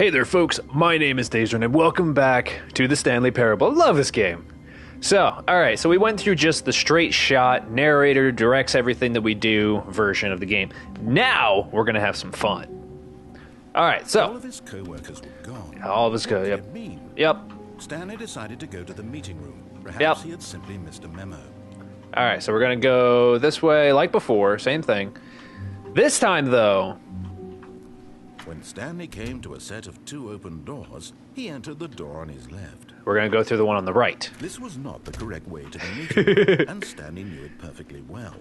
Hey there, folks. My name is Dejan, and welcome back to the Stanley Parable. Love this game. So, alright, so we went through just the straight shot, narrator directs everything that we do version of the game. Now, we're going to have some fun. Alright, so. All of his co-workers were gone. All of his yep. Yep. Stanley decided to go to the meeting room. Perhaps he had simply missed a memo. Alright, so we're going to go this way like before, same thing. This time, though. When Stanley came to a set of two open doors, he entered the door on his left. We're going to go through the one on the right. This was not the correct way to the meeting room, and Stanley knew it perfectly well.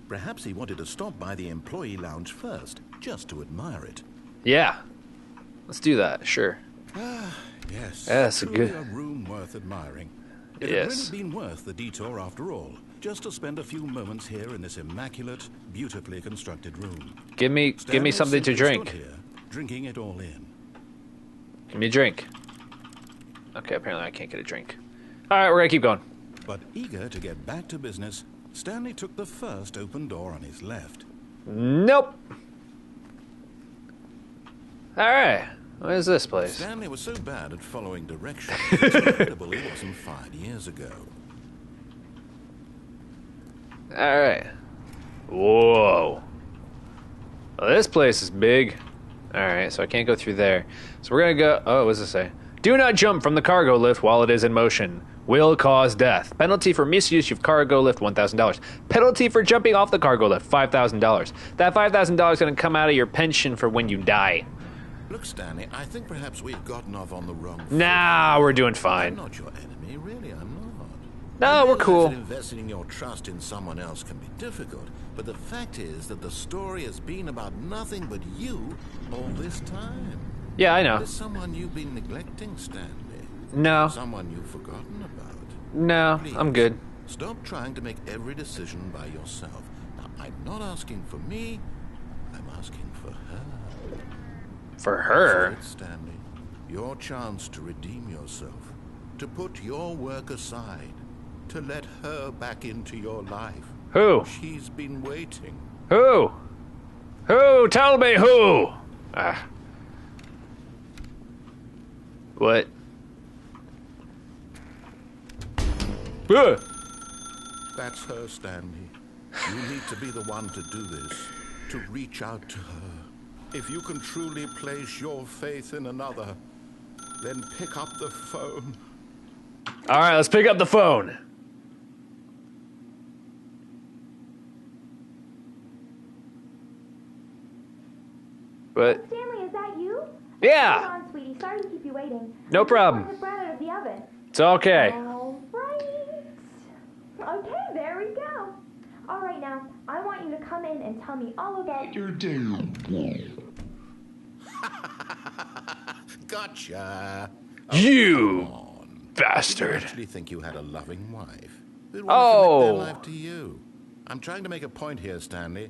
Perhaps he wanted to stop by the employee lounge first, just to admire it. Yeah. Let's do that, sure. Yes. That's a good a room worth admiring. It had really been worth the detour after all, just to spend a few moments here in this immaculate, beautifully constructed room. Give me something to drink. Stood here, drinking it all in. Give me a drink. Okay, apparently I can't get a drink. Alright, we're gonna keep going. But eager to get back to business, Stanley took the first open door on his left. Nope. Alright, what is this place? Stanley was so bad at following directions, it's incredible he wasn't 5 years ago. Alright. Whoa. Well, this place is big. Alright, so I can't go through there. So we're gonna go... Oh, what does it say? Do not jump from the cargo lift while it is in motion. Will cause death. Penalty for misuse of cargo lift, $1,000. Penalty for jumping off the cargo lift, $5,000. That $5,000 is gonna come out of your pension for when you die. Look, Stanley, I think perhaps we've gotten off on the wrong foot. Nah, we're doing fine. I'm not your enemy, really, I'm not. No, we're cool. Investing your trust in someone else can be difficult, but the fact is that the story has been about nothing but you all this time. Yeah, I know. There's someone you've been neglecting, Stanley. No. Someone you've forgotten about. No, Please, I'm good. Stop trying to make every decision by yourself. Now, I'm not asking for me, I'm asking for her. For her? That's it, Stanley. Your chance to redeem yourself, to put your work aside, to let her back into your life. Who? She's been waiting. Who? Who? Tell me who? Ah. What? That's her, Stanley. You need to be the one to do this, to reach out to her. If you can truly place your faith in another, then pick up the phone. All right, let's pick up the phone. What? Stanley, is that you? Yeah. Hold on, sweetie. Sorry to keep you waiting. No problem. I just brought it out of the oven. It's okay. All right. Okay, there we go. All right, now, I want you to come in and tell me all about your day. Gotcha. You Come on. bastard. Did you actually think you had a loving wife? Who'd want Oh. to commit their life to you? I'm trying to make a point here, Stanley.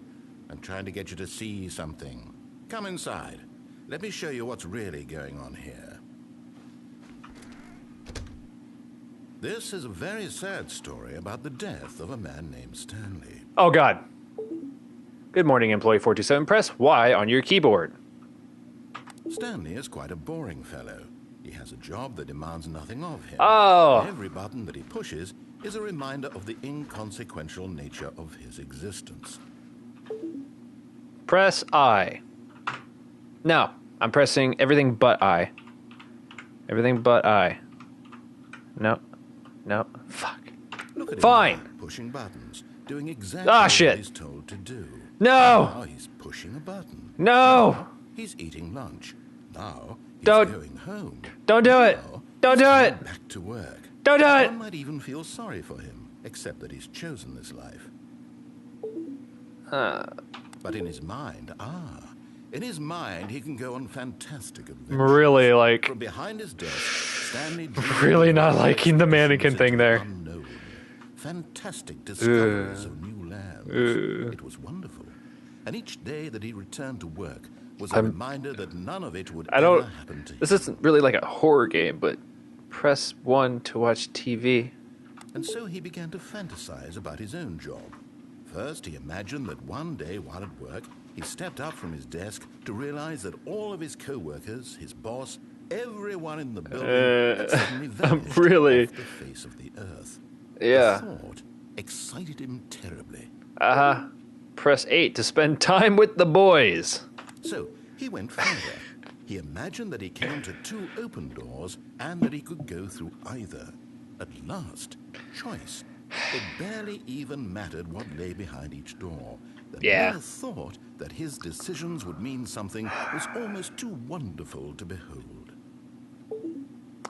I'm trying to get you to see something. Come inside. Let me show you what's really going on here. This is a very sad story about the death of a man named Stanley. Oh, God. Good morning, employee 427. Press Y on your keyboard. Stanley is quite a boring fellow. He has a job that demands nothing of him. Oh. Every button that he pushes is a reminder of the inconsequential nature of his existence. Press I. No, I'm pressing everything but I. Everything but I. No. No. Fuck. Look at him Fine. now, pushing buttons, doing exactly what Shit. he's told to do. No. Now he's pushing a button. No. He's eating lunch. Now he's Don't. going home. Don't do it. Now, Don't he's do going it. back to work. Don't do it. One might even feel sorry for him, except that he's chosen this life. But in his mind, in his mind, he can go on fantastic adventures. Really, like, From behind his desk, Stanley really not liking the mannequin thing there. Unknown. Fantastic discoveries of new lands. It was wonderful. And each day that he returned to work was a reminder that none of it would ever happen to him. This isn't really like a horror game, but press 1 to watch TV. And so he began to fantasize about his own job. First, he imagined that one day while at work, He stepped up from his desk to realize that all of his co-workers, his boss, everyone in the building had suddenly vanished really? off the face of the earth. Yeah. The thought excited him terribly. Press 8 to spend time with the boys. So he went further. He imagined that he counted 2 open doors and that he could go through either. At last, choice. It barely even mattered what lay behind each door. The mere thought that his decisions would mean something was almost too wonderful to behold.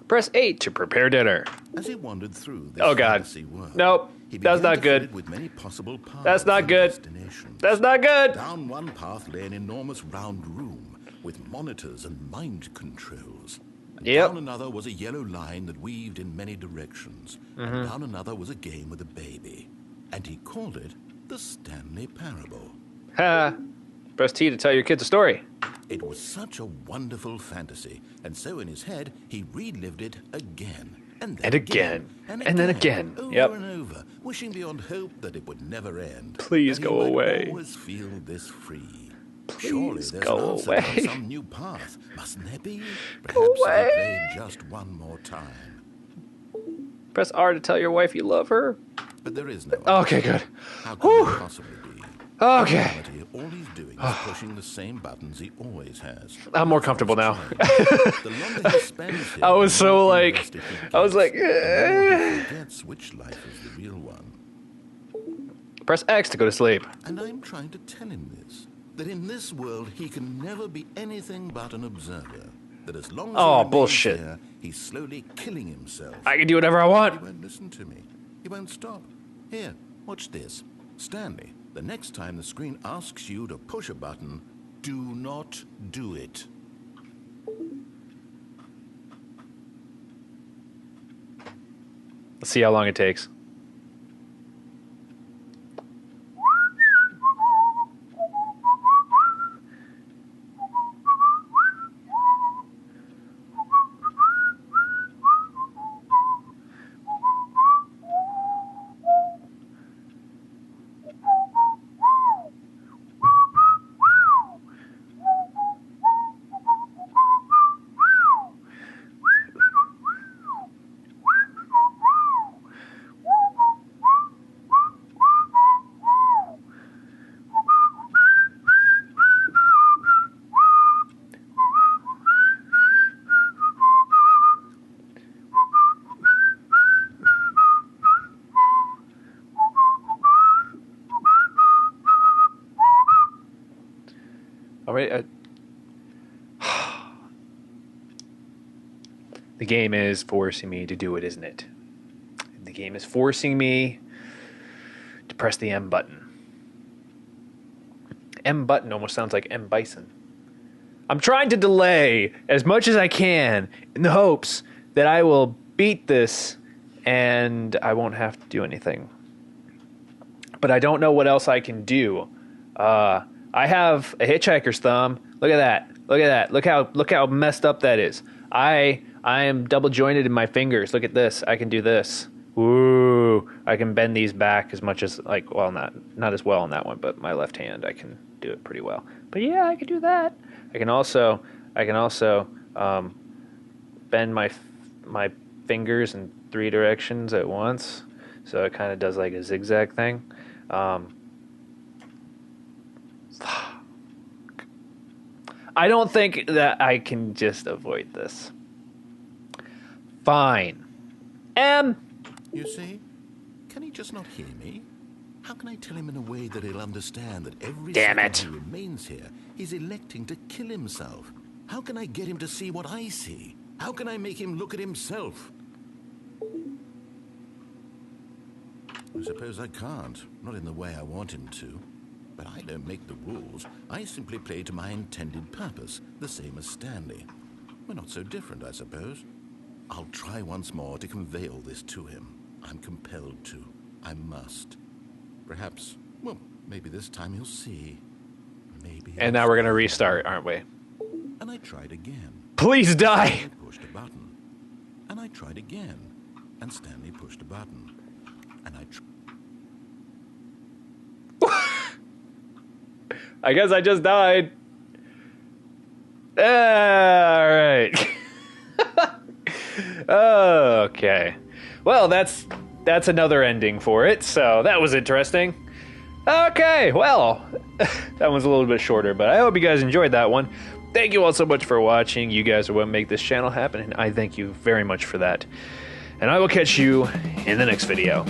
Press 8 to prepare dinner. As he wandered through this Oh God. fantasy world, Nope. he That's began not to fill good. it with many possible paths That's not and good. destinations. That's not good. Down one path lay an enormous round room with monitors and mind controls. And down another was a yellow line that weaved in many directions. And down another was a game with a baby. And he called it the Stanley Parable. Ha. Press T to tell your kids a story. It was such a wonderful fantasy, and so in his head he relived it again. And then again. And then again. Over and over, wishing beyond hope that it would never end. Please that he go might away. Always feel this free. Please Surely there's go an answer away. down some new path, mustn't there be? Perhaps Go if he away. played just one more time. Press R to tell your wife you love her. But there is no Okay, answer. good. How could there possibly be? Okay. In reality, all he's doing is pushing the same buttons he always has. I'm more comfortable now. The longer he spends here, I was the so more like, invested he I was gets, like, the more he forgets which life is the real one. Press X to go to sleep. And I'm trying to tell him this, that in this world he can never be anything but an observer. That as long as he remains bullshit. here, he's slowly killing himself. I can do whatever I He want. won't listen to me. He won't stop. Here, watch this. Stanley, the next time the screen asks you to push a button, do not do it. Let's see how long it takes. All right. The game is forcing me to do it, isn't it? The game is forcing me to press the M button. M button almost sounds like M Bison. I'm trying to delay as much as I can in the hopes that I will beat this and I won't have to do anything. But I don't know what else I can do. I have a hitchhiker's thumb. Look at that. Look at that. Look how messed up that is. I am double jointed in my fingers. Look at this. I can do this. Ooh. I can bend these back as much as not as well on that one, but my left hand I can do it pretty well. But yeah, I can do that. I can also bend my fingers in 3 directions at once. So it kind of does like a zigzag thing. I don't think that I can just avoid this. Fine. You see? Can he just not hear me? How can I tell him in a way that he'll understand that every Damn second it. he remains here, he's electing to kill himself? How can I get him to see what I see? How can I make him look at himself? I suppose I can't, not in the way I want him to. But I don't make the rules. I simply play to my intended purpose, the same as Stanley. We're not so different, I suppose. I'll try once more to convey all this to him. I'm compelled to. I must. Perhaps, well, maybe this time he'll see. Maybe. And now we're going to restart, aren't we? And I tried again. Please die. Stanley pushed a button. And I tried again. And Stanley pushed a button. And I I guess I just died. Alright. Okay. Well, that's another ending for it, so that was interesting. Okay, well, that one's a little bit shorter, but I hope you guys enjoyed that one. Thank you all so much for watching. You guys are what make this channel happen, and I thank you very much for that. And I will catch you in the next video.